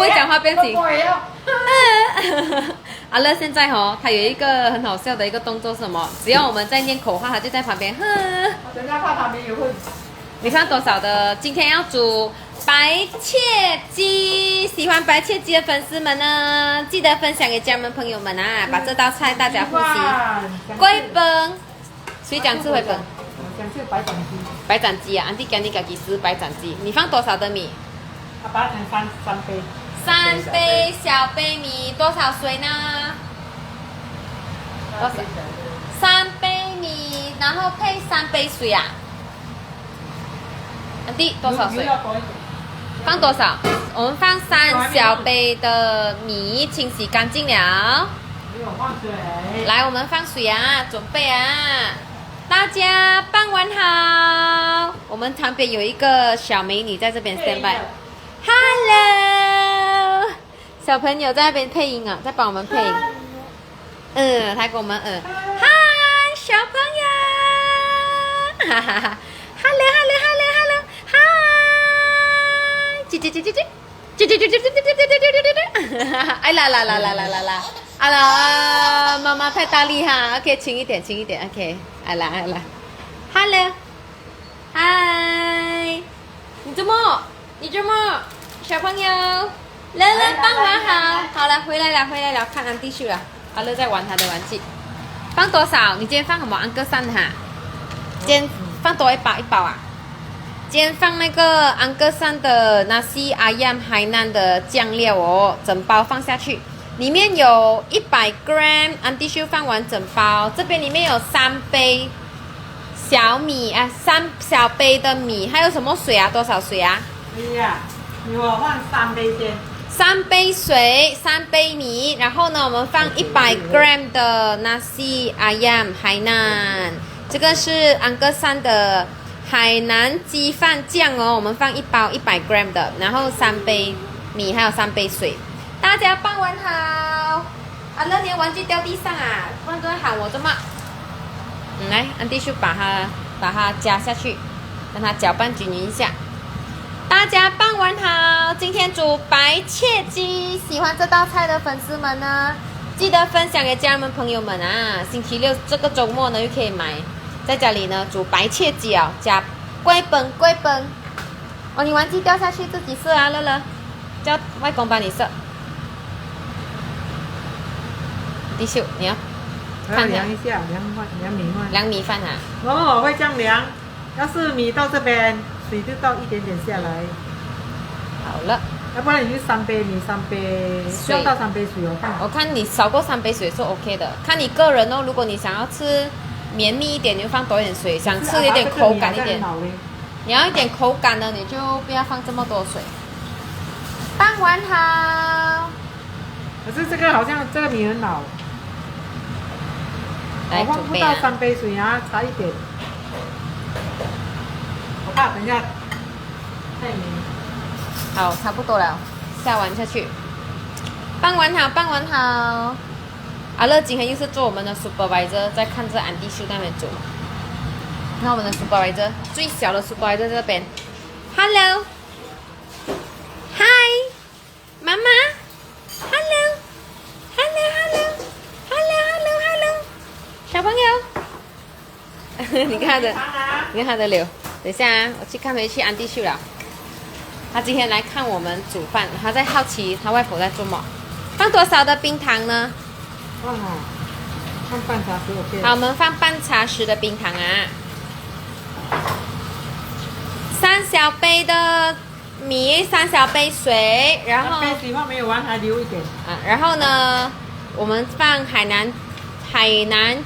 会讲话变形。我也要。阿乐现在他有一个很好笑的一个动作是什么？只要我们在念口号，他就在旁边。人家怕旁边也会。你放多少的？今天要煮白切鸡，喜欢白切鸡的粉丝们呢，记得分享给家人们朋友们啊！把这道菜大家复习。龟本，谁讲吃龟本？想吃白斩鸡。白斩鸡啊，安迪讲你自己吃白斩鸡。你放多少的米？把它成三杯。3杯小杯米，多少水呢？多少？3杯米，然后配3杯水啊。安迪多少水？放多少？我们放3小杯的米，清洗干净了。没有放水。来，我们放水啊，准备啊！大家傍晚好。我们旁边有一个小美女在这边 stand by。Hello， 小朋友在那边配音啊，在帮我们配音。他跟我们嗨，小朋友，哈哈哈 ，Hello， 嗨，哎啦，妈妈太大力哈 ，OK， 轻一点，OK， 来，Hello， 嗨，你怎么，小朋友，乐傍晚好，好了，回来了，看安迪秀了，阿乐在玩他的玩具，放多少？你今天放什么安格山哈？今天放多一包啊？今天放那个安格山的nasi ayam海南的酱料哦，整包放下去，里面有100 gram， 安迪秀放完整包，这边里面有3杯小米啊，3小杯的米，还有什么水啊？多少水啊？对呀，我放3杯先。3杯水，3杯米，然后呢，我们放100 gram 的nasi ayam 海南，这个是安格山的海南鸡饭酱哦，我们放1包100 gram 的，然后3杯米，还有3杯水。大家傍晚好。阿乐，你的玩具掉地上啊，不然都在喊我这么。来，安迪秀把它加下去，让它搅拌均匀一下。大家傍晚好，今天煮白切鸡，喜欢这道菜的粉丝们呢，记得分享给家人们朋友们啊！星期六这个周末呢，又可以买在家里呢煮白切鸡哦，加龟本。哦，你玩具掉下去自己射啊，乐乐，叫外公帮你射。迪秀，你要看量一下，量米饭啊。我会这样量，要是米到这边。水就倒一点点下来，好了，要不然你就3杯米，3杯水，要倒3杯水哦。我看你少过3杯水是 OK 的，看你个人哦。如果你想要吃绵密一点，你就放多一点水；想吃一点口感一点，你要一点口感的，你就不要放这么多水。傍晚好。可是这个好像这个米很老，我放不到3杯水啊，差一点。等一下，太黏。好，差不多了，下完下去。傍晚好。阿乐今天又是做我们的 supervisor， 在看着安迪秀那边煮。那我们的 supervisor 最小的 supervisor 在这边 ，Hello， 嗨，妈妈 ，Hello， 小朋友，你看他的脸。等一下啊，我去看回去安迪秀了。他今天来看我们煮饭，他在好奇他外婆在做什么。放多少的冰糖呢？放半茶匙 OK。好，我们放半茶匙的冰糖啊。3小杯的米，3小杯水，然后。杯水话没有完，还留一点。然后呢，我们放海南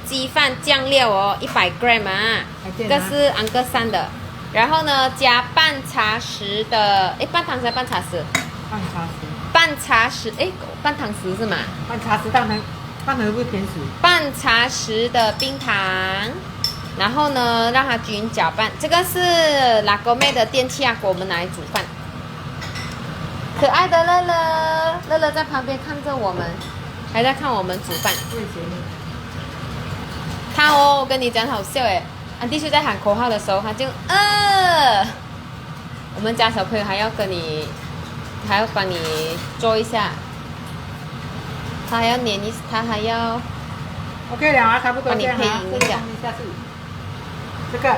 鸡饭酱料哦，100 gram 啊，这个是安格山的。然后呢，加半茶匙的，半糖匙还是半茶匙？半茶匙，半糖匙是吗？半茶匙半糖不是甜水。半茶匙的冰糖，然后呢，让它均匀搅拌。这个是拉勾妹的电气压锅，我们拿来煮饭。可爱的乐乐在旁边看着我们，还在看我们煮饭。他我跟你讲好笑安迪秀在喊口号的时候，他就我们家小朋友还要跟你还要帮你做一下，他还要粘一，他还要 OK 了啊，差不多帮你这样啊。配音一下这个放下去。这个。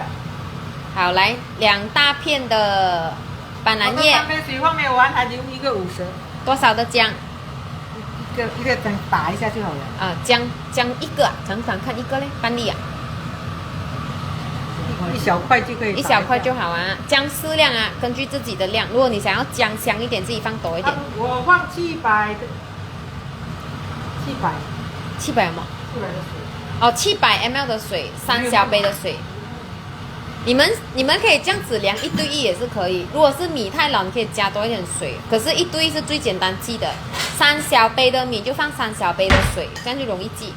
好来2大片的板蓝叶，上面水放没有完，还留一个50。多少的姜？一个灯打一下就好了。啊，姜一个啊，常常看一个嘞，半粒啊，一小块就可以。一小块就好啊。姜适量啊，根据自己的量。如果你想要姜香一点，自己放多一点。我放700的700吗？ 700的水。哦，700 ml 的水，3小杯的水。你们可以这样子量，1对1也是可以。如果是米太老，你可以加多一点水。可是1对1是最简单记的，3小杯的米就放3小杯的水，这样就容易记。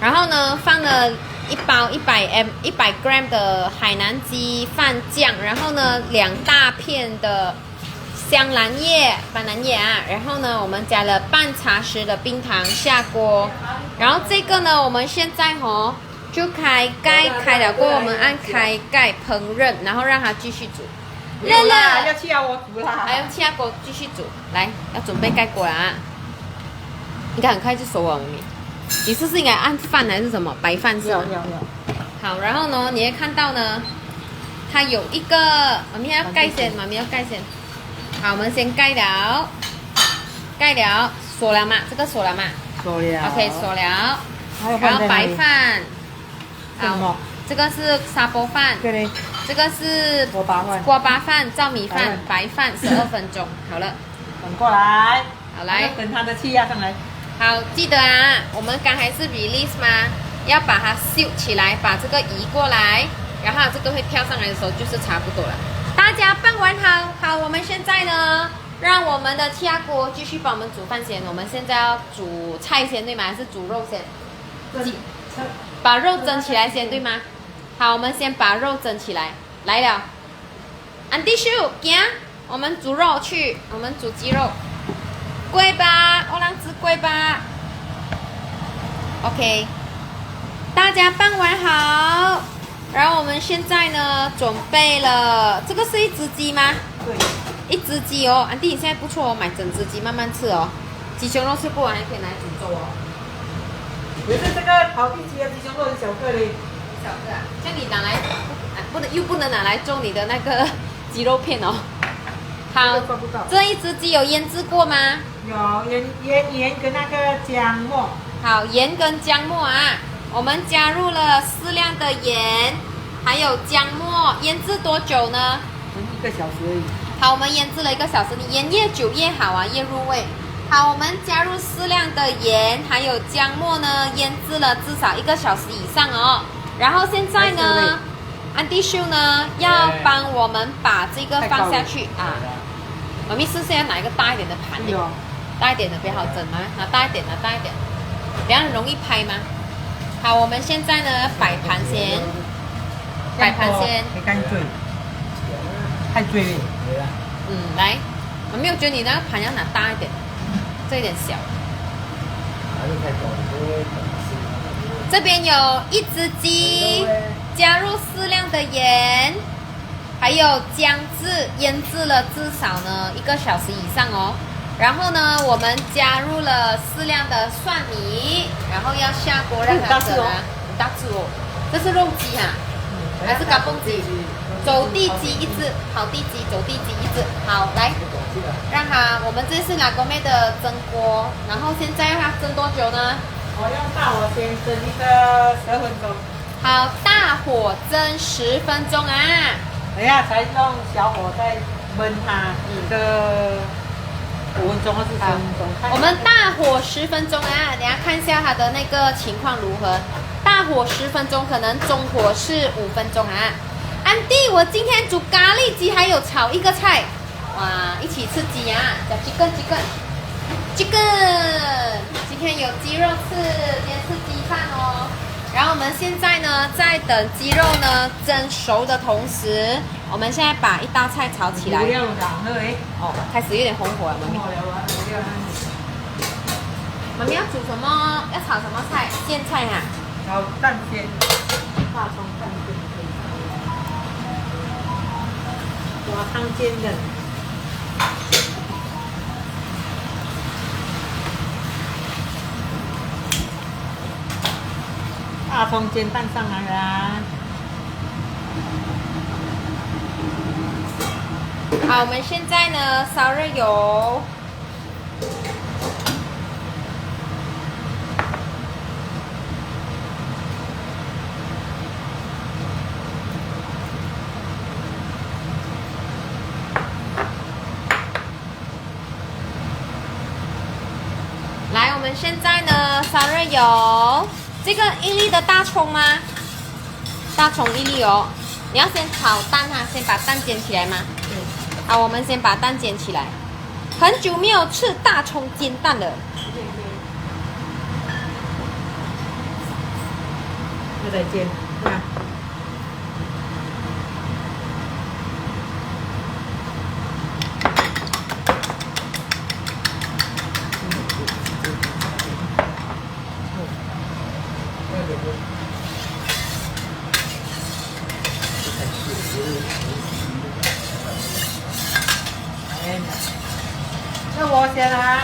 然后呢，放了一包100 gram 的海南鸡饭酱，然后呢2大片的香兰叶、板蓝叶啊，然后呢我们加了半茶匙的冰糖下锅，然后这个呢我们现在就开盖，开了过后我们按开盖烹饪，然后让它继续煮。热了，要气压锅煮啦。还用气压锅继续煮。来，要准备盖锅了啊！应该很快就熟了，妈咪。你是不是应该按饭还是什么白饭是吗？要。好，然后呢，你会看到呢，它有一个，妈咪要盖先，妈咪要盖先。好，我们先盖了，锁了嘛？这个锁了嘛？锁了。OK， 锁了。然后白饭。好，这个是沙煲饭，这个是锅巴饭、糙米饭、白饭，12分钟，好了，等过来，好来，等它的气压上来。好，记得啊，我们刚才是 release 吗？要把它秀起来，把这个移过来，然后这个会跳上来的时候就是差不多了。大家拌完好，我们现在呢，让我们的气压锅继续帮我们煮饭先。我们现在要煮菜先对吗？还是煮肉先？把肉蒸起来先，对吗？好，我们先把肉蒸起来。来了，安迪叔，行，我们煮肉去，我们煮鸡肉，贵吧？欧郎子贵吧 ？OK， 大家拌完好，然后我们现在呢，准备了，这个是一只鸡吗？对，一只鸡哦，安迪你现在不错哦，买整只鸡慢慢吃哦，鸡胸肉吃不完还可以拿来煮粥哦。可是这个烤地鸡的鸡胸肉是小个的，小个啊，这你拿来，又不能拿来做你的那个鸡肉片哦。好，这一只鸡有腌制过吗？有盐跟那个姜末。好，盐跟姜末啊，我们加入了适量的盐，还有姜末，腌制多久呢1个小时而已。好，我们腌制了1个小时，你腌越久越好啊，越入味。好，我们加入适量的盐，还有姜末呢，腌制了至少1个小时以上哦。然后现在呢，安迪秀呢要帮我们把这个放下去啊。妈咪试试要拿一个大一点的盘，大一点的比较好整吗？拿大一点，比较容易拍吗？好，我们现在呢摆盘先，没干脆，太脆了。来，妈咪我觉得你那个盘要拿大一点。这一点小，这边有1只鸡，加入适量的盐，还有姜汁，腌制了至少呢1个小时以上哦。然后呢，我们加入了适量的蒜米，然后要下锅让它整啊，很大只哦。这是肉鸡哈，还是嘎嘣鸡？走地鸡1只，烤地鸡，走地鸡1只。好，来。让它，我们这是拿锅妹的蒸锅，然后现在让它蒸多久呢？我用大火先蒸一个10分钟。好，大火蒸10分钟啊。等一下才用小火再焖它一个5分钟或是10分钟。我们大火10分钟啊，等一下看一下它的那个情况如何。大火10分钟，可能中火是5分钟啊。安迪，我今天煮咖喱鸡，还有炒一个菜。哇，一起吃鸡啊！叫鸡根，今天有鸡肉吃，今天吃鸡饭哦。然后我们现在呢，在等鸡肉呢蒸熟的同时，我们现在把一道菜炒起来。哦，开始有点红火了，妈咪。妈咪要煮什么？要炒什么菜？苋菜哈。炒蛋鲜，大葱蛋鲜。花汤煎的。大葱煎蛋上来啦。好，我们现在呢烧热油。来，我们现在呢烧热油，这个1粒的大葱吗？大葱1粒哦。你要先炒蛋哈，先把蛋煎起来吗？对。好，我们先把蛋煎起来。很久没有吃大葱煎蛋了。又在煎，看。那我先啊。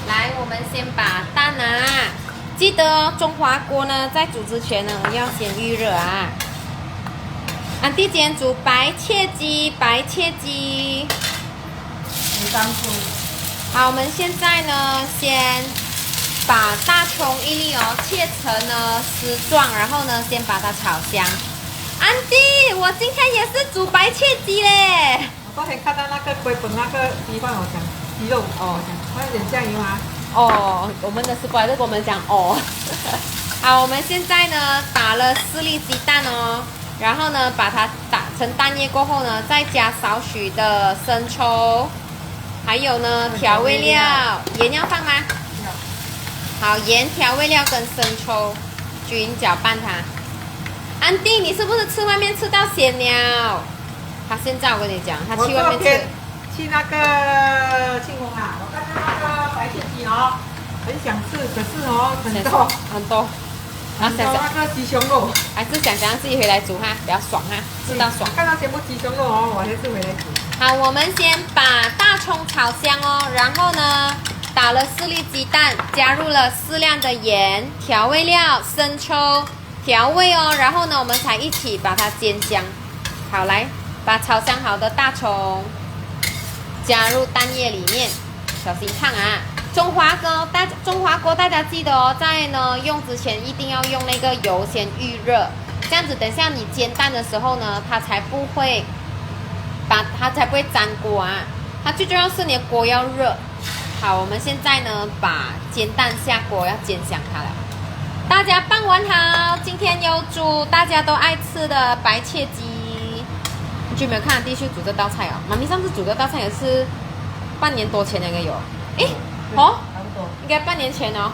来，我们先把蛋啊，记得哦，中华锅呢在煮之前呢要先预热啊。安迪今天煮白切鸡，白切鸡。你当初。好，我们现在呢先把大葱1粒哦切成呢丝状，然后呢先把它炒香。安迪，我今天也是煮白切鸡嘞。我昨天看到那个龟本那个鸡饭，我讲鸡肉哦，我有点酱油啊。哦，我们的师傅还在跟我们讲哦。好，我们现在呢打了4粒鸡蛋哦。然后呢，把它打成蛋液过后呢，再加少许的生抽，还有呢调味料，盐要放吗？好，盐、调味料跟生抽，均搅拌它。安迪，你是不是吃外面吃到咸了？他现在我跟你讲，他去外面吃。去那个庆丰啊，我看到那个白切鸡哦，很想吃，可是哦很多很多。然后想想那个鸡胸肉，还是想想自己回来煮哈，比较爽哈，吃到爽。看到全部鸡胸肉哦，我还是回来煮。好，我们先把大葱炒香哦，然后呢，打了4粒鸡蛋，加入了适量的盐、调味料、生抽调味哦，然后呢，我们才一起把它煎香。好，来把炒香好的大葱加入蛋液里面，小心烫啊！中华锅大家记得哦，在呢用之前一定要用那个油先预热，这样子等下你煎蛋的时候呢，它才不会粘锅啊。它最重要是你的锅要热。好，我们现在呢把煎蛋下锅，要煎香它了。大家傍晚好，今天有煮大家都爱吃的白切鸡。你有没有看弟兄煮这道菜哦？妈咪上次煮这道菜也是半年多前那个有，诶。哦，差不多，应该半年前哦。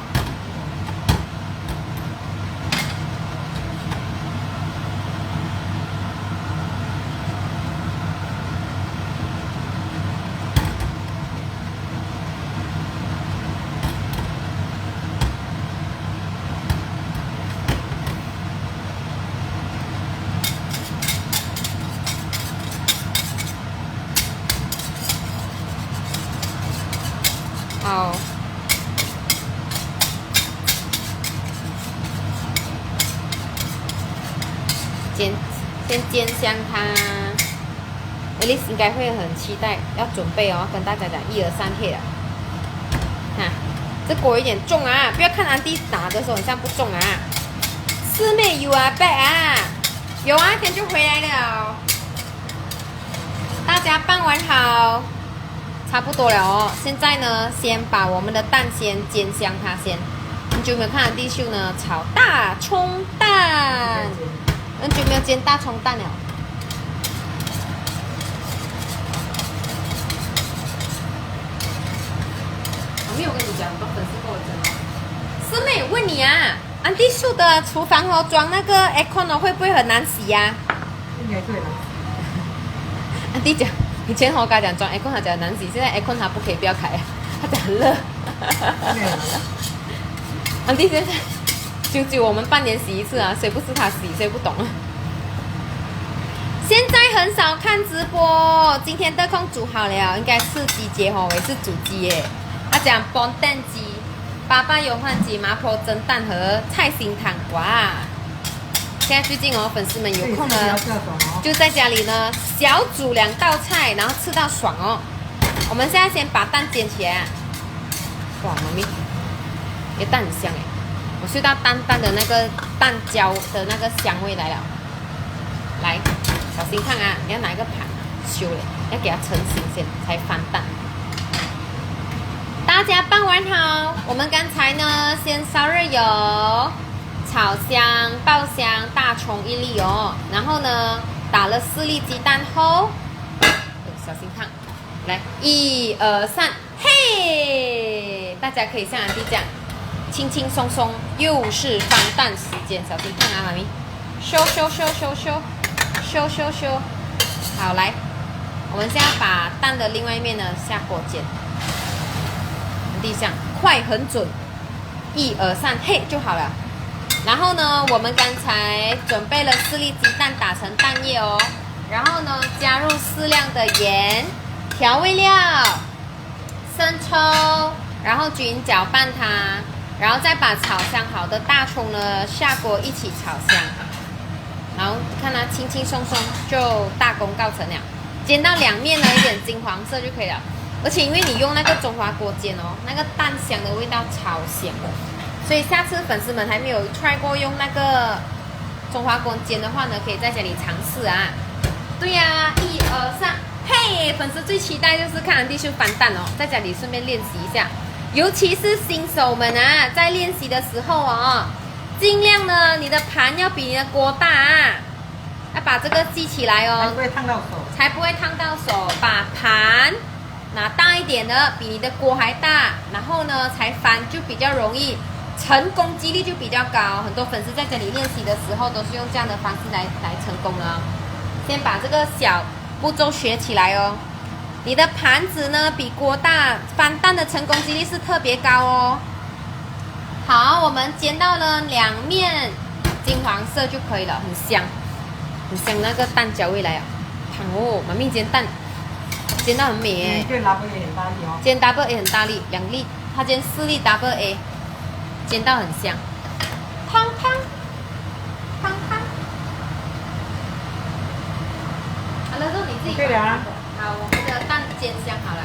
好，先煎香它。Alice 应该会很期待，要准备哦，跟大家讲1、2、3配了。哈，这锅有点重啊，不要看安迪打的时候很像不重啊。师妹有啊，back 啊，有啊，等就回来了。大家傍晚好。差不多了哦，现在呢，先把我们的蛋先煎香它先。很久没有看到弟兄呢炒大葱蛋，很久没有煎大葱蛋了。我没有跟你讲，很多粉丝跟我讲。师妹问你啊，安迪秀的厨房哦，装那个 aircon 哦，会不会很难洗呀？应该对了。安迪讲。以前我跟他讲装 aircon 他讲难洗，现在 aircon 他不可以不要开，他讲很热。安迪现在久我们半年洗一次啊，谁不是他洗，谁不懂啊？现在很少看直播，今天的空煮好了，应该是鸡节哦，我也是煮鸡耶。他讲煲蛋鸡、爸爸油饭鸡、麻婆蒸蛋和菜心汤，哇！现在最近哦，粉丝们有空呢，就在家里呢小煮2道菜，然后吃到爽哦。我们现在先把蛋煎起来，哇，妈咪，这蛋很香哎，我嗅到淡淡的那个蛋焦的那个香味来了。来，小心看啊，你要拿一个盘修嘞，要给它成型先才翻蛋。大家傍晚好，我们刚才呢先烧热油。炒香、爆香，大葱1粒哦，然后呢，打了4粒鸡蛋后，小心烫，来1、2、3，嘿！大家可以像安迪这样，轻轻松松，又是翻蛋时间，小心烫啊，妈咪，修，好来，我们现在把蛋的另外一面呢下锅煎，安迪像快很准，1、2、3，嘿就好了。然后呢，我们刚才准备了4粒鸡蛋打成蛋液哦，然后呢，加入适量的盐、调味料、生抽，然后均搅拌它，然后再把炒香好的大葱呢下锅一起炒香，然后看它轻轻松松就大功告成了，煎到2面呢一点金黄色就可以了。而且因为你用那个中华锅煎哦，那个蛋香的味道超香的。所以下次粉丝们还没有 try 过用那个中华锅煎的话呢，可以在家里尝试啊。对呀、1、2、3，嘿！粉丝最期待就是看安迪秀翻蛋哦，在家里顺便练习一下。尤其是新手们啊，在练习的时候哦，尽量呢你的盘要比你的锅大啊，要把这个记起来哦，才不会烫到手。才不会烫到手。把盘拿大一点的，比你的锅还大，然后呢才翻就比较容易。成功几率就比较高，很多粉丝在这里练习的时候都是用这样的方式来成功的哦。先把这个小步骤学起来哦。你的盘子呢比锅大，翻蛋的成功几率是特别高哦。好，我们煎到了2面金黄色就可以了，很香，很香，那个蛋焦味来了。哦，妈咪煎蛋煎到很美耶。煎 double A 很大力哦。煎 double A 很大力，2粒，它煎4粒 double A。煎到很香，汤。好了，肉你自己对啊。好，我们的蛋煎香好了。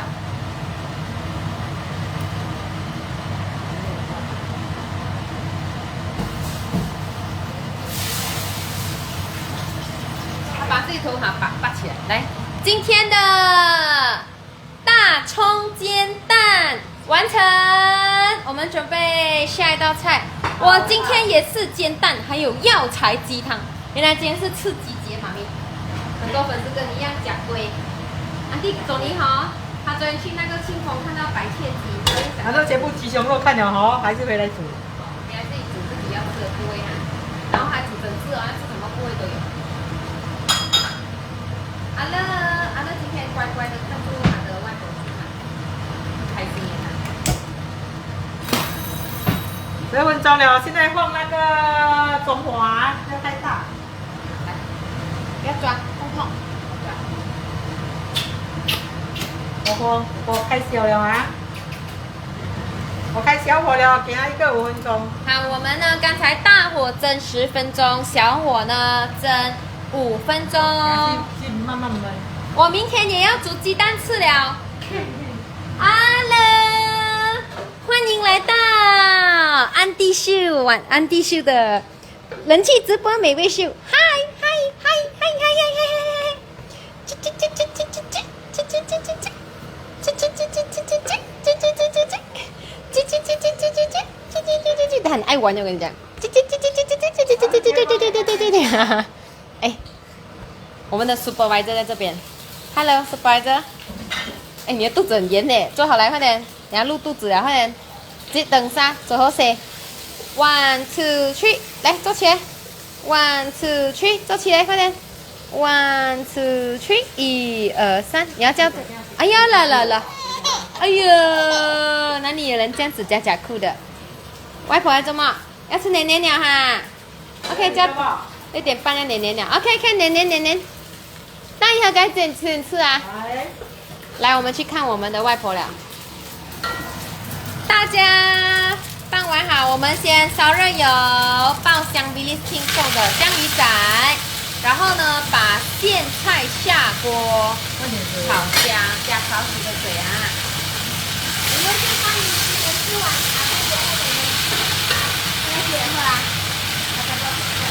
把自己头发拔起来，来，今天的大葱煎蛋完成。我们准备下一道菜。我今天也是煎蛋，还有药材鸡汤。原来今天是吃鸡节，妈咪。很多粉丝跟你一样讲龟。安迪走你好，他昨天去那个庆丰看到白切鸡，拿到全部鸡胸肉看了哈，还是回来煮。回来自己煮自己要吃的部位哈，然后还煮整只哦，要吃什么部位都有。阿乐今天乖乖的看住他的外婆去看，开心耶他。10分钟了，现在放那个中华，不要太大。来，不要抓，痛。我开小了啊！我开小火了，给他一个5分钟。好，我们呢刚才大火蒸10分钟，小火呢蒸5分钟。慢慢焖。我明天也要煮鸡蛋吃了。Hello， 欢迎来到安迪秀的人气直播美味秀。嗨！他很爱玩，我跟你讲。哎，我们的 supervisor 在这边。Hello supervisor。哎，你的肚子很严呢，坐好来，快点，等下露肚子了，快点。等下，走后些。1、2、3，来坐起来。1、2、3，坐起来，快点。1、2、3，1、2、3，你要叫。哎呀，来，哎呀，哪里里有人这样子夹夹裤的。外婆要做么？要吃黏黏鸟哈。OK， 加6:30要黏黏鸟。OK， 看黏黏黏黏。那以后该自己吃啊。来，我们去看我们的外婆了。大家傍晚好，我们先烧热油，爆香 Billy King 送的江鱼仔，然后呢把苋菜下锅炒香，加少许的水啊。我们先帮你吃完啊，再给你们来解喝啊。大家都吃了，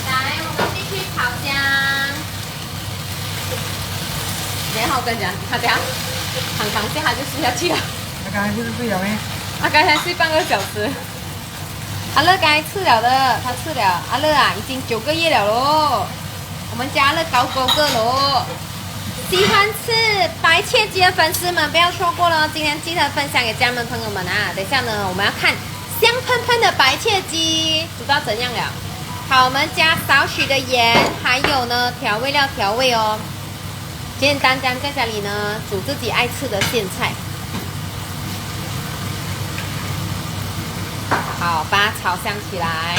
来，我们继续炒香。然后我跟你讲，他等下躺下他就睡下去了。他刚才不是睡了没？他刚才睡半个小时。阿乐刚才吃了的，他吃了。阿乐啊，已经9个月了咯。我们家乐高哥哥咯。喜欢吃白切鸡的粉丝们不要错过了，今天记得分享给家人朋友们啊！等一下呢，我们要看香喷喷的白切鸡煮到怎样了。好，我们加少许的盐，还有呢调味料调味哦。简简单单在家里呢煮自己爱吃的苋菜。好，把它炒香起来。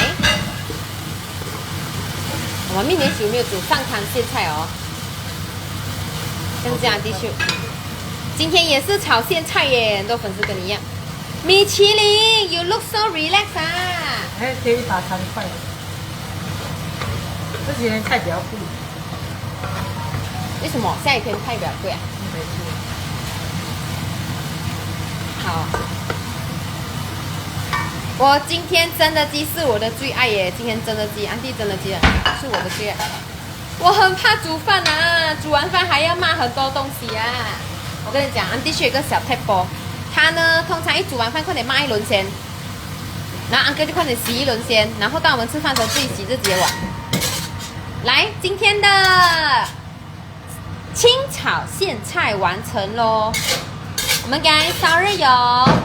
我们明年有没有煮上汤苋菜哦？像这样继续，今天也是炒苋菜耶，很多粉丝跟你一样。米其林 ，You look so relaxed 啊！哎，这一把3块。这几年菜比较贵。为什么？下雨天菜比较贵啊？没错。好，我今天蒸的鸡是我的最爱耶！今天蒸的鸡，安迪蒸的鸡是我的最爱。我很怕煮饭啊，煮完饭还要骂很多东西啊。我跟你讲，安迪有一个小 tip， 他呢通常一煮完饭快点骂一轮先，然后安哥就快点洗一轮先，然后到我们吃饭的时候自己洗自己的碗。来，今天的清炒苋菜完成咯。我们刚烧热油，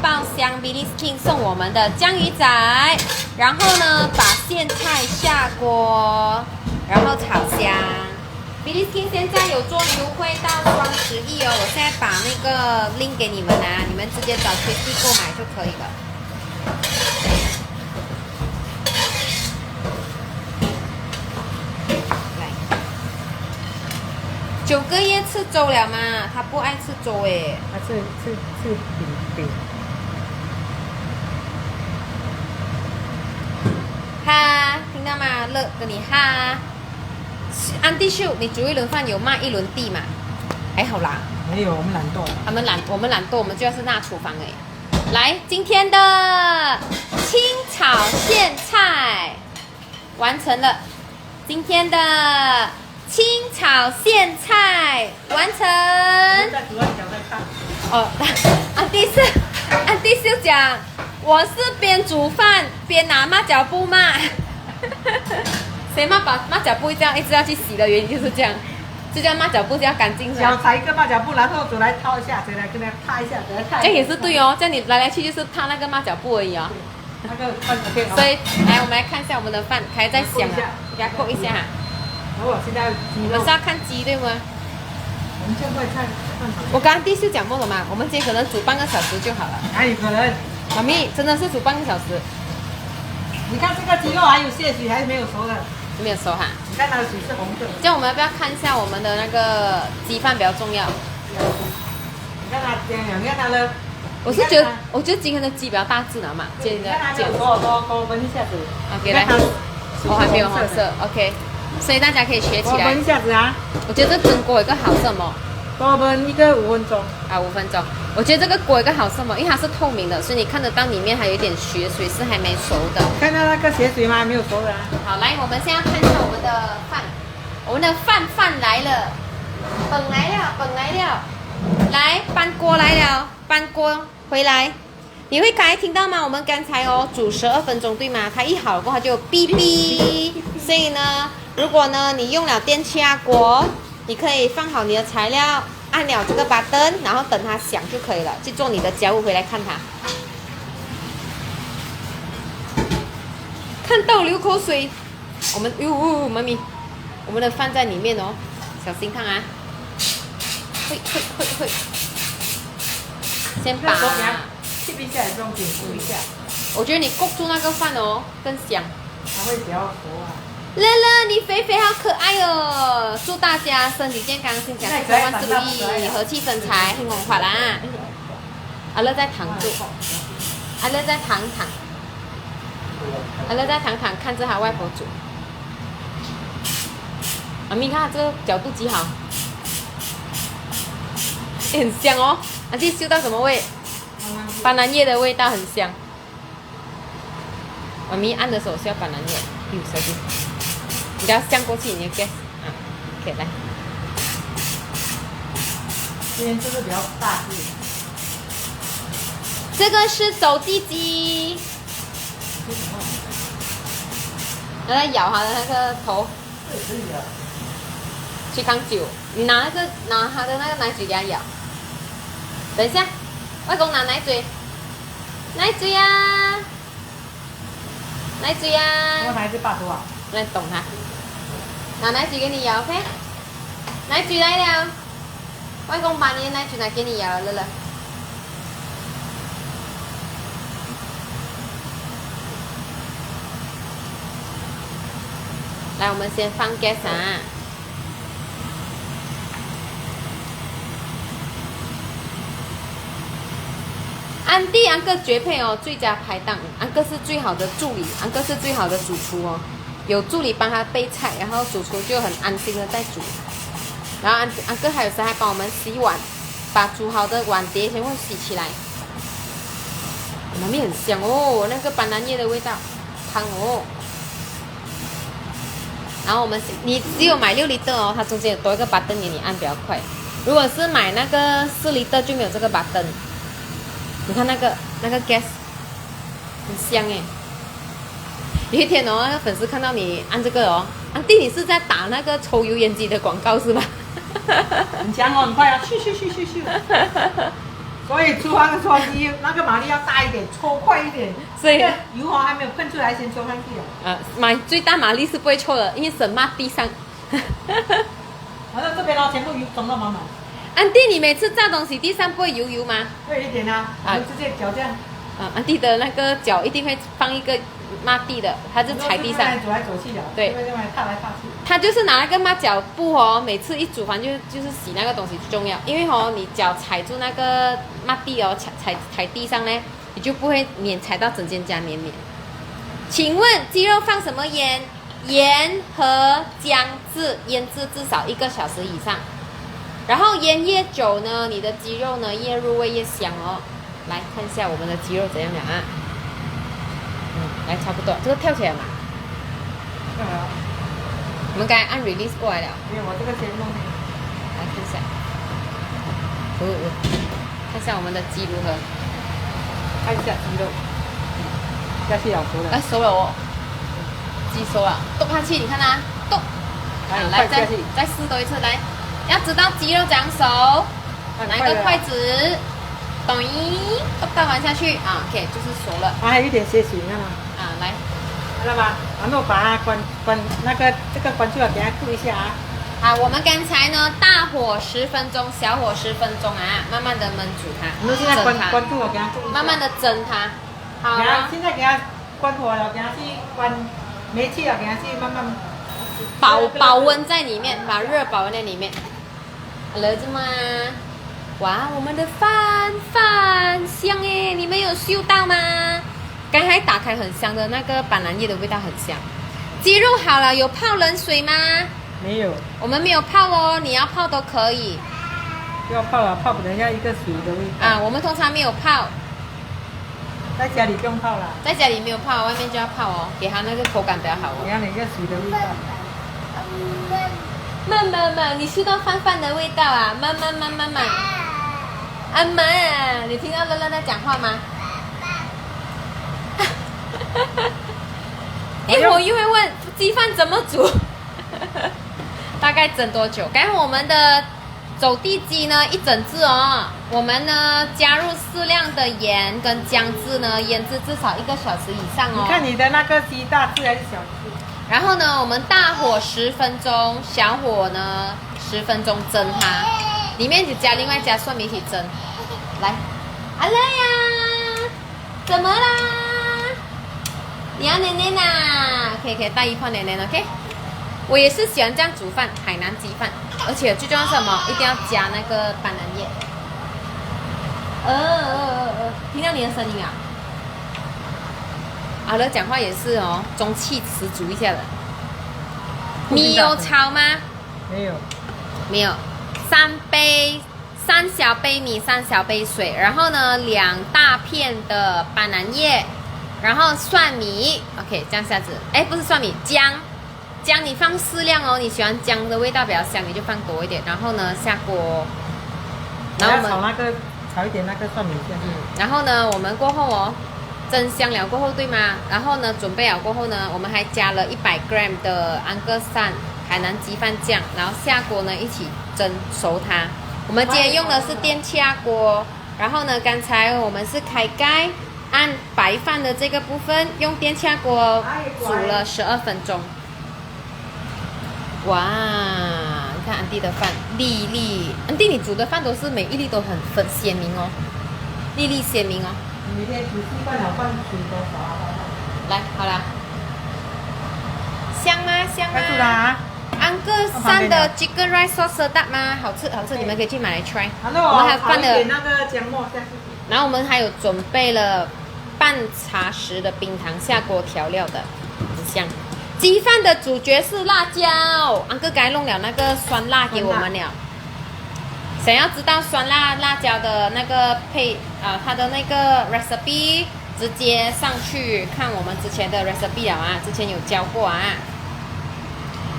爆香 Billy King 送我们的江鱼仔，然后呢把苋菜下锅。然后炒香 ，Billy King 现在有做优惠到双11哦，我现在把那个 link 给你们啊，你们直接找Tracy购买就可以了。来，9个月吃粥了嘛，他不爱吃粥诶，他吃饼。哈，听到吗？乐跟你哈。安迪秀，你煮一轮饭有骂一轮地嘛？还好啦。没有，我们懒惰。我们懒惰，我们就要是那厨房哎。来，今天的清炒苋菜完成了。今天的清炒苋菜完成。在煮完脚再看。哦，安迪秀讲，我是边煮饭边拿抹脚布骂。谁把抹脚布这样一直要去洗的原因就是这样，就叫抹脚布就要干净。脚踩一个抹脚布，然后走来掏一下，走来跟他擦一下，给他擦。这也是对哦，这样你来来去就是擦那个抹脚布而已哦。那个饭 OK。所以来，我们来看一下我们的饭，还在香啊，给它过一下哈。然后我现在我们是要看鸡对吗？我们现在看。我刚刚第一次讲过了嘛，我们今天可能煮半个小时就好了。哪里可能？妈咪真的是煮半个小时。你看这个鸡肉还有血水，还是没有熟的。没有熟哈，你看它的水是红色。这样我们要不要看一下我们的那个鸡饭比较重要？你看它这样，你看它的。我觉得今天的鸡比较大只了嘛，今天的鸡。多闻一下子。OK， 来，我还没有红色 ，OK， 所以大家可以学起来。闻一下子啊。我觉得这蒸锅有一个好什么？多焖一个5分钟。啊，5分钟。我觉得这个锅有一个好什么？因为它是透明的，所以你看得到里面还有一点血水是还没熟的。看到那个血水吗？还没有熟的啊。好，来，我们现在看一下我们的饭。我们的饭来了，本来了，来搬锅来了，搬锅回来。你会刚才听到吗？我们刚才煮12分钟对吗？它一好过后就哔哔。所以呢，如果呢你用了电气压锅，你可以放好你的材料。按了这个button，然后等它响就可以了。去做你的家务，回来看它。看到流口水。我们妈咪，我们的饭在里面哦，小心烫啊！会，先把。切一下也不用紧敷一下。我觉得你焗住那个饭哦更香。它会比较熟啊。乐乐，你肥肥好可爱哦！祝大家身体健康，心想事成，万事如意，和气生财，兴旺发啦！阿乐在躺住，阿乐在躺，阿乐在躺看着他外婆煮。阿咪看这个角度极好，很香哦。阿弟嗅到什么味？斑斓叶的味道很香。妈咪按的时候是要斑斓叶，小心，你要向过去你的 gas 啊 ，OK 来。今天这个比较大只。这个是走地鸡，它在咬它的那个头。这也可以啊。去扛酒，你拿它的那个奶嘴给它咬。等一下，外公拿奶嘴，奶嘴呀，奶嘴呀。我拿一只大头啊。来懂它，拿奶嘴给你咬 ，OK？ 奶嘴来了，外公把你的奶嘴拿给你咬了，乐乐。来，我们先放 gas 啊。安迪安哥绝配哦，最佳拍档。安哥是最好的助理，安哥是最好的主厨哦。有助理帮他备菜，然后主厨就很安心的在煮。然后安哥还有时还帮我们洗碗，把煮好的碗碟全部洗起来。妈咪很香哦，那个斑斓叶的味道，汤哦。然后你只有买6litre哦，它中间有多一个 button 给你按比较快。如果是买那个4litre就没有这个 button。你看那个 gas 很香哎。有一天哦，那个粉丝看到你按这个哦，安迪你是在打那个抽油烟机的广告是吧？很香哦，很快啊，咻。所以厨房的抽机那个马力要大一点，抽快一点。所以油还没有喷出来，先抽上去了。买最大马力是不会抽的，因为省抹地上。好像这边哦，全部油装到满满。安迪，你每次炸东西地上不会油吗？会一点啊，我们直接脚这样。安迪的那个脚一定会放一个抹地的，他就踩地上，走来走去的，对，踏来踏去。他就是拿那个抹脚布哦，每次一煮饭就是洗那个东西最重要，因为哦你脚踩住那个抹地哦，踩地上呢，你就不会踩到整间家绵。请问鸡肉放什么腌？盐和姜渍腌制至少1个小时以上。然后腌越久呢，你的鸡肉呢越入味越香哦。来看一下我们的鸡肉怎样了啊？来差不多，这个跳起来嘛。对啊。我们刚才按 release 过来了。没有，我这个先弄。来看一下。看一下我们的鸡如何？看一下鸡肉。下去咬熟了。哎，熟了哦。鸡熟了，剁下去，你看它剁。来，再试多一次，来。要知道鸡肉怎样熟，拿一个筷子，咚，剁到完下去啊 ，OK， 就是熟了。还有一点血水，你看吗？啊，来，看到吧？然后把它关那个这个关住了，给它顾一下啊。好，我们刚才呢大火10分钟，小火10分钟啊，慢慢的焖煮它。我们现在关住了，给它顾一下。慢慢的蒸它。好。现在给它关火了，给它去关煤气了，给它去慢慢保温在里面，把热保温在里面。儿子吗？哇，我们的饭香哎，你们有嗅到吗？刚才打开很香的那个斑斓叶的味道很香。鸡肉好了，有泡冷水吗？没有，我们没有泡哦，你要泡都可以。不要泡了，泡不等一下一个水的味道。啊，我们通常没有泡。在家里不用泡了。在家里没有泡，外面就要泡哦，给它那个口感比较好哦。给它一个水的味道。慢，你嗅到饭的味道啊！慢。阿妈，你听到乐乐在讲话吗？一会儿又会问鸡饭怎么煮，大概蒸多久？刚才我们的走地鸡呢一整只哦，我们呢加入适量的盐跟姜汁呢，腌制至少1个小时以上哦。你看你的那个鸡大只还是小只？然后呢，我们大火10分钟，小火呢10分钟蒸它，里面另外加蒜米一起蒸。来，阿乐呀，怎么啦？你要奶奶啦？可以带一泡奶奶 ，OK？ 我也是喜欢这样煮饭，海南鸡饭，而且最重要是什么？一定要加那个斑斓叶。听到你的声音啊？阿乐讲话也是哦，中气十足一下的。米有炒吗？没有，没有。3小杯米，3小杯水，然后呢2大片的斑斓叶，然后蒜米 ，OK， 这样下子，哎，不是蒜米，姜你放适量哦，你喜欢姜的味道比较香，你就放多一点。然后呢下锅，然后我们炒一点那个蒜米下去。然后呢我们过后哦，蒸香了过后对吗？然后呢准备好过后呢，我们还加了100g 的安格山海南鸡饭酱，然后下锅呢一起蒸熟它。我们今天用的是电炝锅，然后呢刚才我们是开盖按白饭的这个部分用电炝锅煮了12分钟。哇，你看安迪的饭粒粒，安迪你煮的饭都是每一粒都很鲜明哦，粒粒鲜明哦。你明天煮习惯了放水多少？来，好了，香吗？香吗？快煮啦！安格山的 Chicken Rice Sauce 大吗？好吃，好吃，你们可以去买来 try。好了，我们还放了那个姜末下去。然后我们还有准备了半茶匙的冰糖下锅调料的，很香。鸡饭的主角是辣椒，安哥刚才弄了那个酸辣给我们了。想要知道酸辣辣椒的那个它的那个 recipe， 直接上去看我们之前的 recipe 了啊，之前有教过啊。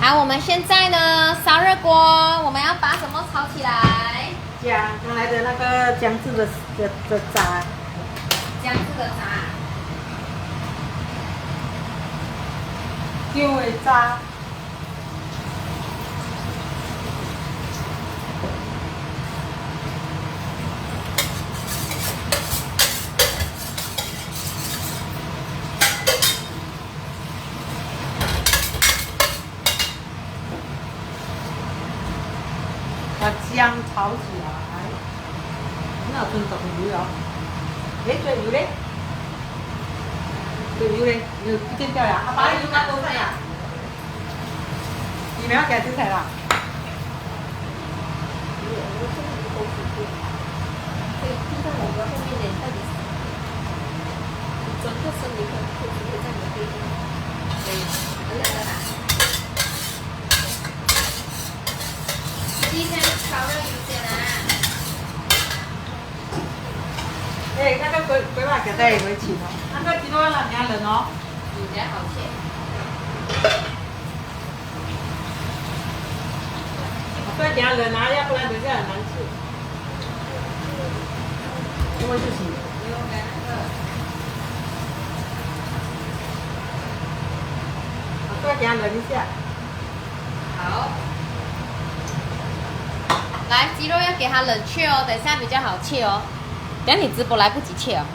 好，我们现在呢烧热锅，我们要把什么炒起来？刚才的那个姜汁的渣，姜汁的渣。姜的渣。把姜炒起来，那有准备油了。最油嘞？最油嘞？油不见掉呀？把油拿多少呀？你们要给它丢菜啦？鸡先炒热油先啊！那个鬼把给带回去哦，那个鸡肉要让人家冷哦，比较好切。不要给它冷啊，要不然等下很难吃。因为就是。再给它冷一下。好。来，鸡肉要给它冷却哦，等一下比较好切哦。等下你直播来不及切哦，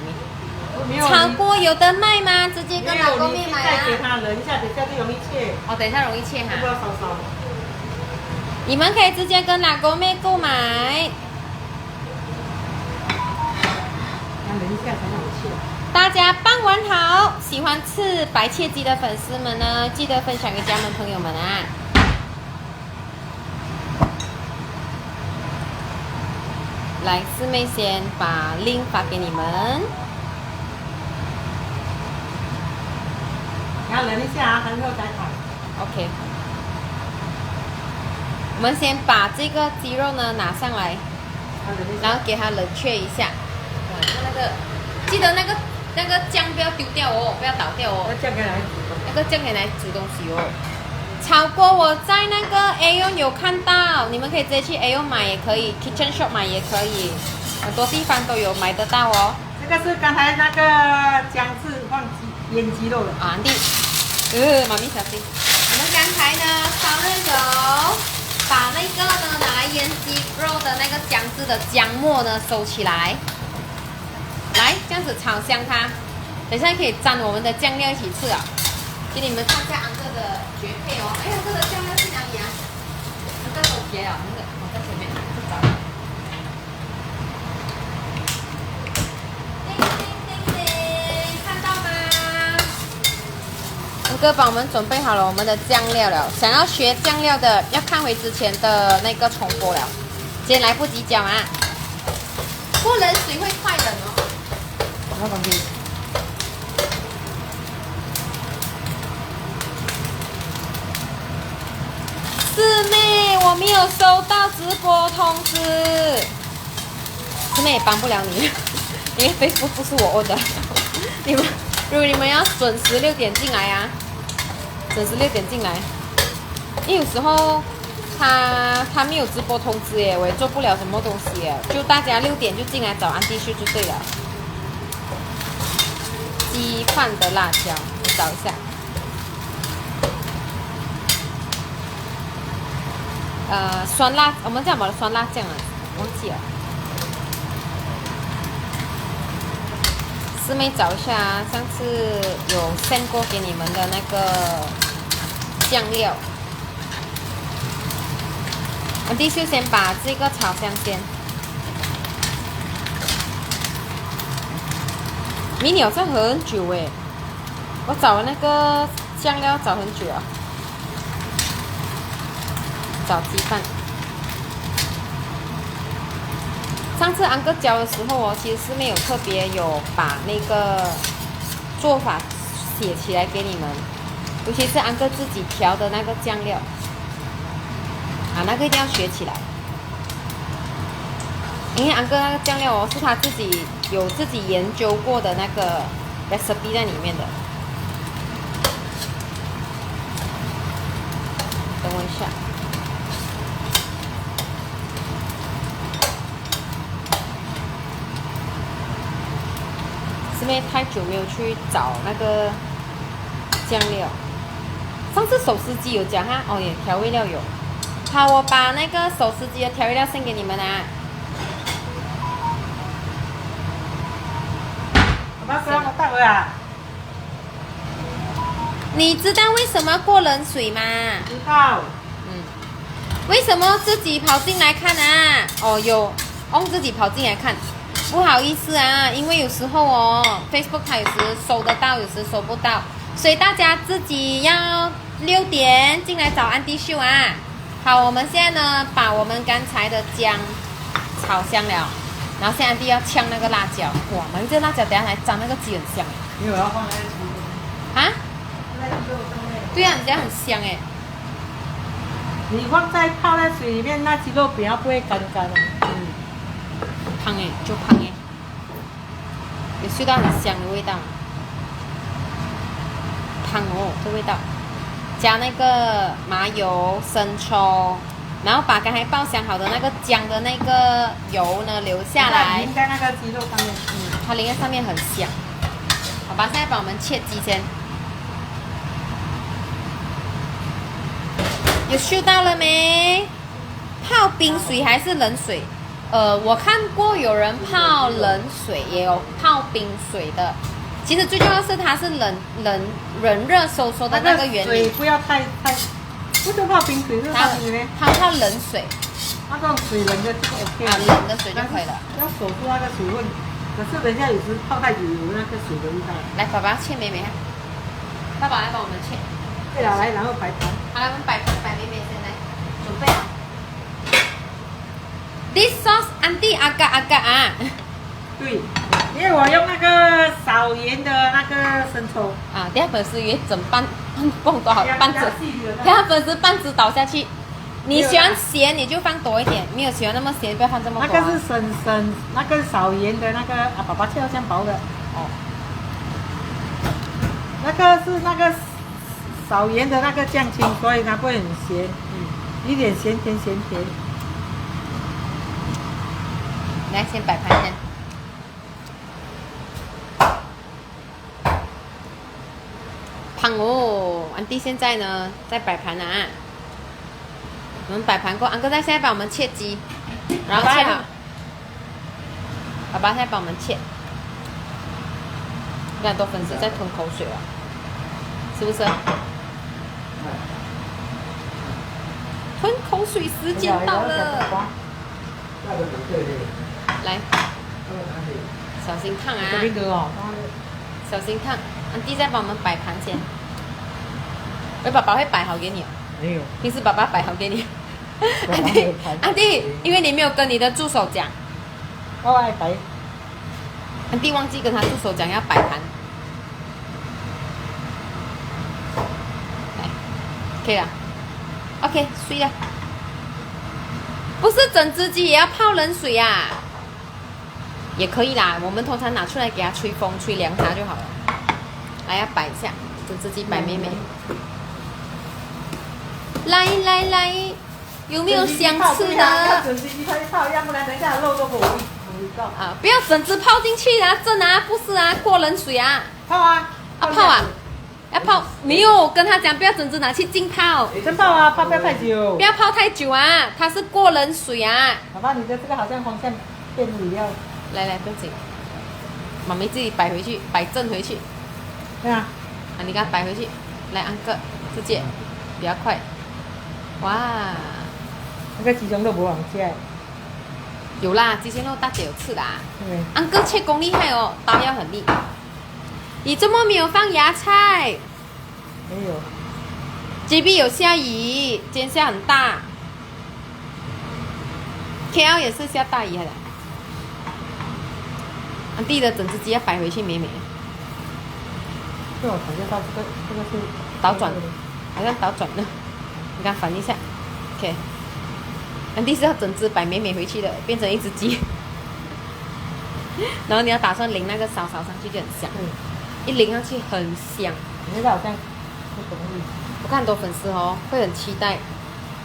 炒锅有的卖吗？直接跟老公面买啊。再给它冷一下，等下就容易切。哦，等一下容易切哈。不要烧烧。你们可以直接跟老公妹购买。要冷一下才好切。大家傍晚好，喜欢吃白切鸡的粉丝们呢，记得分享给家人朋友们啊。来，师妹先把 link 发给你们。你要冷一下啊，然后再炒。OK。我们先把这个鸡肉呢拿上来，然后给它冷却一下。哇，那个记得那个姜不要丢掉哦，不要倒掉哦。那酱可以来煮。那个酱可以来煮东西哦。炒锅我在那个 Aeon 有看到，你们可以直接去 Aeon 买也可以 ，Kitchen Shop 买也可以，很多地方都有买得到哦。这个是刚才那个姜汁放腌鸡肉的啊，妈咪小心。我们刚才呢烧热油，把那个呢拿来腌鸡肉的那个姜汁的姜末呢收起来，来这样子炒香它，等一下可以沾我们的酱料一起吃啊！给你们看一下安哥的绝配哦！哎，安哥的酱料去哪里啊？安哥手结了，那个我在前面去找。叮叮叮叮，看到吗？安哥帮我们准备好了我们的酱料了，想要学酱料的要看回之前的那个重播了，今天来不及讲啊！过冷水会快冷哦。那东西。师妹，我没有收到直播通知，师妹也帮不了你，因为 Facebook 不是我 order 的。如果你们要准时6点进来啊，准时6点进来，因为有时候他没有直播通知耶，我也做不了什么东西耶，就大家6点就进来找安迪去就对了。鸡饭的辣椒，我找一下。酸辣，我们叫什么酸辣酱啊？忘记了。师妹找一下啊，上次有 send 过给你们的那个酱料。我弟就先把这个炒香先。迷你好像很久诶，我找那个酱料找很久啊。找鸡饭。上次安哥教的时候哦，其实是没有特别有把那个做法写起来给你们，尤其是安哥自己调的那个酱料啊，那个一定要学起来。因为安哥那个酱料哦，是他自己研究过的那个 recipe 在里面的。等我一下。因为太久没有去找那个酱料，上次手撕鸡有讲哈，哦也调味料有，好，我把那个手撕鸡的调味料送给你们啊。爸爸，我到了啊。你知道为什么过冷水吗？知道。为什么自己跑进来看啊？哦，有自己跑进来看。不好意思啊，因为有时候哦 ，Facebook 它有时收得到，有时收不到，所以大家自己要6点进来找安迪秀啊。好，我们现在呢，把我们刚才的姜炒香了，然后现在安迪要呛那个辣椒，哇，我们这辣椒等下来沾那个鸡很香因为我要放在鸡肉。啊？在鸡肉上面。对啊，你这样很香哎。你放在泡在水里面，那鸡肉比较不会干干的。香哎，就香哎，有嗅到很香的味道，香哦，这味道。加那个麻油、生抽，然后把刚才爆香好的那个姜的那个油呢留下来，淋在那个鸡肉上面。它淋在上面很香。好吧，现在帮我们切鸡先。有嗅到了没？泡冰水还是冷水？我看过有人泡冷水，也有泡冰水的。其实最重要是它是冷热收缩的那个原理。水不要太，不是泡冰水，是泡什么？它泡冷水。那种水冷的就 OK 啊，冷的水就可以了。要守住那个水分，可是人家有时泡太久有那个水的味道。来，爸爸切妹妹，爸爸来帮我们切。对了，来，然后摆盘。好，来我们摆妹妹先来，准备好。This sauce Auntie agak啊。对，因为我用那个少盐的那个生抽。啊，等下粉丝约整半多少半只，等下粉丝半只倒下去。你喜欢咸你就放多一点，没有喜欢那么咸不要放这么多。那个是那个少盐的那个啊，爸爸切到这样薄的。哦。那个是那个少盐的那个酱青，所以它不会很咸。一点咸甜咸甜。来，先摆盘先。胖哦，安迪现在呢在摆盘啊。我们摆盘过，安哥在现在帮我们切鸡，然后切好。爸爸现在帮我们切。你看，多粉丝在吞口水了，是不是？吞口水时间到了。来，小心烫啊！小心烫。安迪在帮我们摆盘先。爸爸会摆好给你。没有。平时爸爸摆好给你。安迪，因为你没有跟你的助手讲。我爱摆。安迪忘记跟他助手讲要摆盘。来，可以了。OK， 睡了。不是整只鸡也要泡冷水啊？也可以啦，我们通常拿出来给它吹风、吹凉它就好了。来，要摆一下，整只鸡摆美美。来来来，有没有想吃的？整只鸡泡，要不然等一下肉都不会到。啊，不要整只泡进去啊，蒸啊，不是啊，过冷水啊。泡啊！泡啊！要泡，没有跟他讲不要整只拿去浸泡。蒸泡啊，泡不要太久。不要泡太久啊，它是过冷水啊。爸爸，你的这个好像方向变理了。来，不行，妈咪自己摆回去，摆正回去。对啊。啊，你给它摆回去。来，安哥，直接，比较快。哇！那个鸡胸肉不好吃。有啦，鸡胸肉大姐有吃啦。对。安哥切工厉害哦，刀要很利。你怎么没有放芽菜？没有。这边有下雨，今天下很大。KL 也是下大雨的。安弟的整只鸡要摆回去美美。这我感觉到这个是倒转，好像倒转了。你看反一下 ，OK。安弟是要整只摆美美回去的，变成一只鸡。然后你要打算淋那个烧上去就很香。一淋上去很香，你觉得好像不容易。我看很多粉丝哦，会很期待，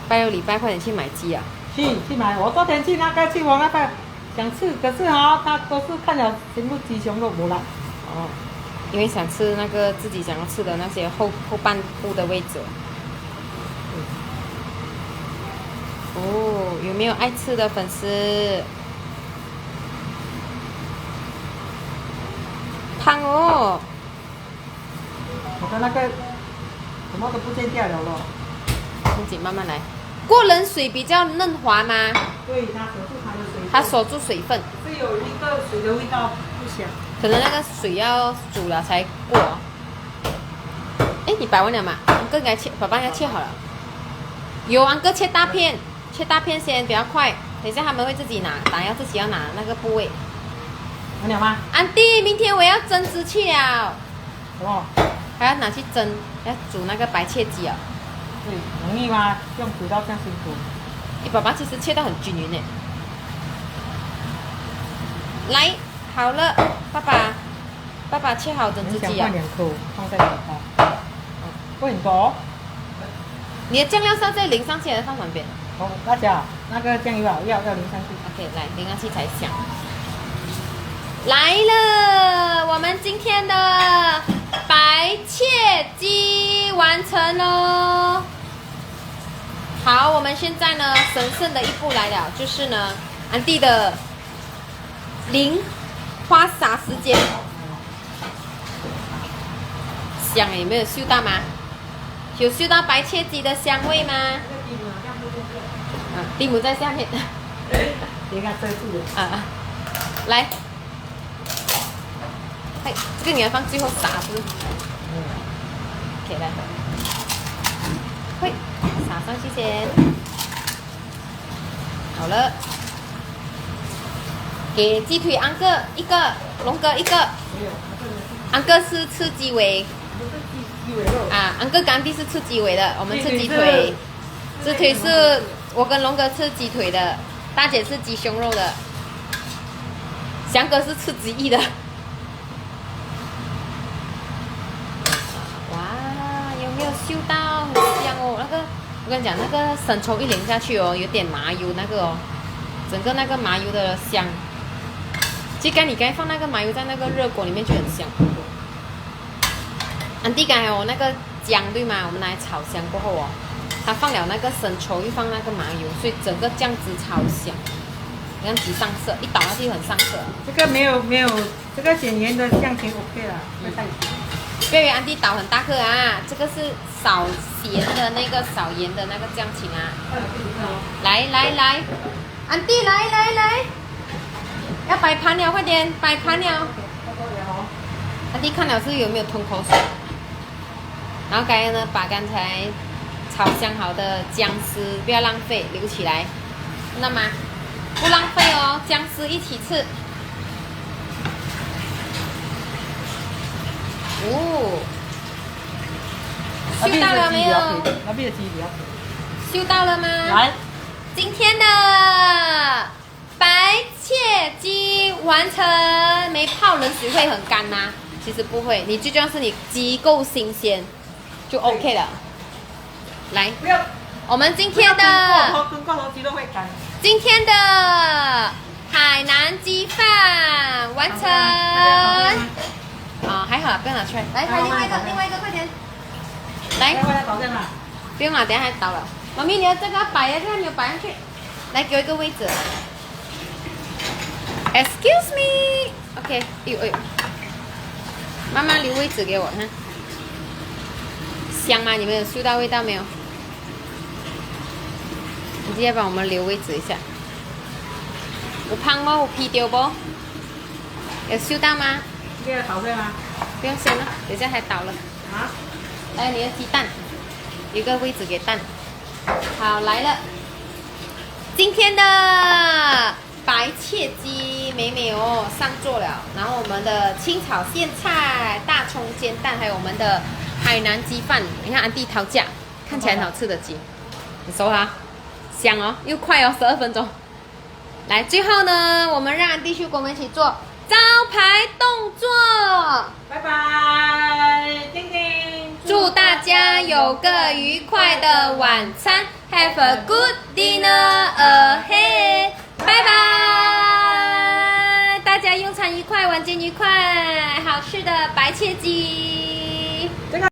拜六礼拜快点去买鸡啊！去买，我昨天去我那个想吃，可是他都是看了全部鸡胸肉没了。哦，因为想吃那个自己想要吃的那些后半部的位置。哦，有没有爱吃的粉丝？烫哦！我的那个什么都不见掉了咯。自己慢慢来。过冷水比较嫩滑吗？对，它守住它的水分。它守住水分。是有一个水的味道不香。可能那个水要煮了才过。哎，你摆完了吗？安哥应该切，爸爸应该切好了。有安哥切大片，切大片先比较快。等一下他们会自己拿，打要自己要拿那个部位。完了吗？安迪，明天我要蒸汁去了。什么？还要拿去蒸，要煮那个白切鸡啊。对，容易吗？用煮到这样辛苦。你爸爸其实切到很均匀呢。来，好了，爸爸切好整只鸡啊。放2口，放在里头。会很多。你的酱料是要再淋上去还是放旁边？哦，大家那个酱油要淋上去。OK， 来淋上去才香。来了，我们今天的白切鸡完成喽。好，我们现在呢，神圣的一步来了，就是呢，安迪的淋花洒时间。香有没有嗅到吗？有嗅到白切鸡的香味吗？蒂姆在下面。别看遮住了。啊，来。这个你要放最后撒是不是？OK， 来，会撒上去先。好了，给鸡腿安哥一个，龙哥一个。安哥是吃鸡尾。不是鸡尾肉。啊，安哥刚弟是吃鸡尾的，我们吃鸡腿。鸡腿是我跟龙哥吃鸡腿的，大姐是鸡胸肉的，翔哥是吃鸡翼的。嗅到很香哦，那个我跟你讲，那个生抽一淋下去哦，有点麻油那个哦，整个那个麻油的香。其实刚你刚放那个麻油在那个热锅里面就很香。安迪刚才有那个姜对吗？我们拿来炒香过后哦，它放了那个生抽，又放那个麻油，所以整个酱汁超香，这样子上色，一倒下去很上色。这个没有，这个减盐的酱挺 OK 了，会太咸。不要以为安迪倒很大个啊，这个是少咸的那个少盐的那个酱青啊。来，安迪来，要摆盘了，快点摆盘了。安迪看了是有没有吞口水？然后刚才呢，把刚才炒香好的姜丝不要浪费，留起来，看到吗？不浪费哦，姜丝一起吃。哦，嗅到了没有？那边的鸡比较肥。嗅到了吗？来，今天的白切鸡完成，没泡冷水会很干吗？其实不会，你最重要是你鸡够新鲜，就 OK 了。来，不要，我们今天的炖过头鸡肉会干。今天的海南鸡饭完成。啊，还好，不用拿出来。来，另外一个，快点。来，不用了，等一下还倒了。妈咪，你要这个摆呀，这个还没有摆上去。来，给我一个位置。Excuse me。OK，哎呦，妈妈留位置给我看。香吗？你们有嗅到味道没有？你直接帮我们留位置一下。有胖吗？有皮丢不？有嗅到吗？这个炒对吗？不用先了，等一下还倒了。啊？来，你的鸡蛋，有个位置给蛋。好，来了。今天的白切鸡美美哦，上桌了。然后我们的清炒苋菜、大葱煎蛋，还有我们的海南鸡饭。你看安迪讨价，看起来很好吃的鸡，你收哈，香哦，又快哦，12分钟。来，最后呢，我们让安迪去跟我们一起做招牌动作。拜拜，叮叮。祝大家有个愉快的晚餐 ，Have a good dinner ahead， 拜拜！大家用餐愉快，晚间愉快，好吃的白切鸡。